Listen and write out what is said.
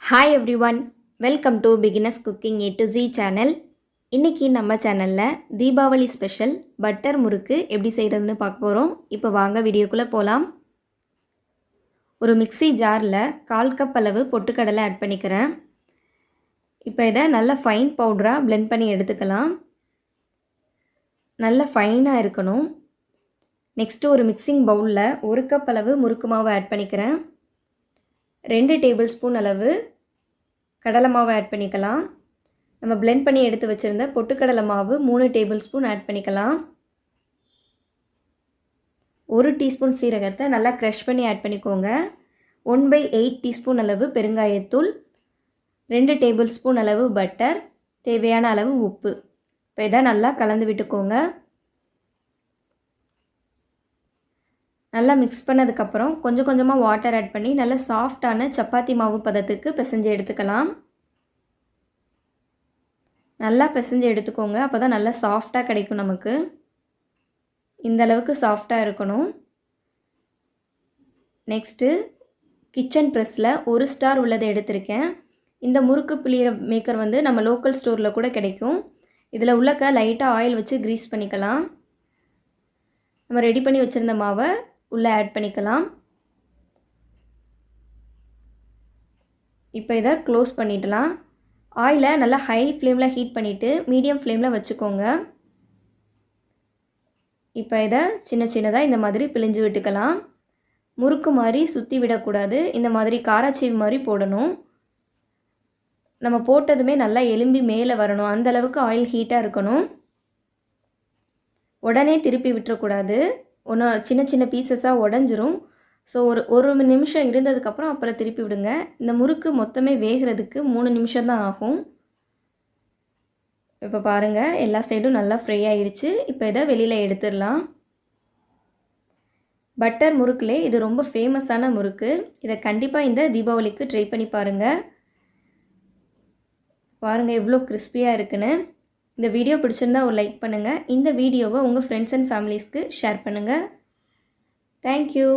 Hi every one, welcome to beginners cooking A to Z channel. இன்றைக்கி நம்ம சேனலில் Deepavali special butter முறுக்கு எப்படி செய்கிறதுன்னு பார்க்க போகிறோம். இப்போ வாங்க வீடியோக்குள்ளே போகலாம். ஒரு மிக்ஸி ஜாரில் 1/4 கப் அளவு பொட்டுக்கடலை ஆட் பண்ணிக்கிறேன். இப்போ இதை நல்லா ஃபைன் பவுடராக பிளெண்ட் பண்ணி எடுத்துக்கலாம். நல்லா ஃபைனாக இருக்கணும். நெக்ஸ்ட்டு ஒரு மிக்சிங் பவுலில் 1 கப் அளவு முறுக்கு மாவு ஆட் பண்ணிக்கிறேன். 2 டேபிள் ஸ்பூன் அளவு கடலை மாவு ஆட் பண்ணிக்கலாம். நம்ம பிளெண்ட் பண்ணி எடுத்து வச்சுருந்த பொட்டுக்கடலை மாவு 3 டேபிள் ஸ்பூன் ஆட் பண்ணிக்கலாம். 1 டீஸ்பூன் சீரகத்தை நல்லா க்ரஷ் பண்ணி ஆட் பண்ணிக்கோங்க. 1/8 டீஸ்பூன் அளவு பெருங்காயத்தூள், 2 டேபிள் ஸ்பூன் அளவு பட்டர், தேவையான அளவு உப்பு. இப்போ இதை நல்லா கலந்து விட்டுக்கோங்க. நல்லா மிக்ஸ் பண்ணதுக்கப்புறம் கொஞ்சம் கொஞ்சமாக வாட்டர் ஆட் பண்ணி நல்லா சாஃப்டான சப்பாத்தி மாவு பதத்துக்கு பிசைஞ்சு எடுத்துக்கலாம். நல்லா பிசைஞ்சு எடுத்துக்கோங்க, அப்போ தான் நல்லா சாஃப்டாக கிடைக்கும் நமக்கு. இந்த அளவுக்கு சாஃப்டாக இருக்கணும். நெக்ஸ்ட்டு கிச்சன் ப்ரெஸ்ஸில் 1 ஸ்டார் உள்ளதை எடுத்திருக்கேன். இந்த முறுக்கு புளியிற மேக்கர் வந்து நம்ம லோக்கல் ஸ்டோரில் கூட கிடைக்கும். இதில் உள்ளக்க லைட்டாக ஆயில் வச்சு க்ரீஸ் பண்ணிக்கலாம். நம்ம ரெடி பண்ணி வச்சுருந்த மாவை உள்ளே ஆட் பண்ணிக்கலாம். இப்போ இதை க்ளோஸ் பண்ணிடலாம். ஆயிலை நல்லா ஹை ஃப்ளேமில் ஹீட் பண்ணிவிட்டு மீடியம் ஃப்ளேமில் வச்சுக்கோங்க. இப்போ இதை சின்ன சின்னதாக இந்த மாதிரி பிழிஞ்சு விட்டுக்கலாம். முறுக்கு மாதிரி சுற்றி விடக்கூடாது, இந்த மாதிரி காராச்சீவு மாதிரி போடணும். நம்ம போட்டதுமே நல்லா எலும்பி மேலே வரணும், அந்தளவுக்கு ஆயில் ஹீட்டாக இருக்கணும். உடனே திருப்பி விட்டுறக்கூடாது, ஒன்று சின்ன சின்ன பீசஸாக உடஞ்சிரும். ஸோ ஒரு நிமிஷம் இருந்ததுக்கப்புறம் அப்புறம் திருப்பி விடுங்க. இந்த முறுக்கு மொத்தமே வேகிறதுக்கு 3 நிமிஷம் தான் ஆகும். இப்போ பாருங்கள், எல்லா சைடும் நல்லா ஃப்ரை ஆயிடுச்சு. இப்போ இதை வெளியில் எடுத்துடலாம். பட்டர் முறுக்குலே இது ரொம்ப ஃபேமஸான முறுக்கு. இதை கண்டிப்பாக இந்த தீபாவளிக்கு ட்ரை பண்ணி பாருங்கள். பாருங்கள் எவ்வளோ கிறிஸ்பியாக இருக்குன்னு. இந்த வீடியோ பிடிச்சிருந்தா ஒரு லைக் பண்ணுங்கள். இந்த வீடியோவை உங்கள் ஃப்ரெண்ட்ஸ் அண்ட் ஃபேமிலிஸ்க்கு ஷேர் பண்ணுங்கள். தேங்க்யூ.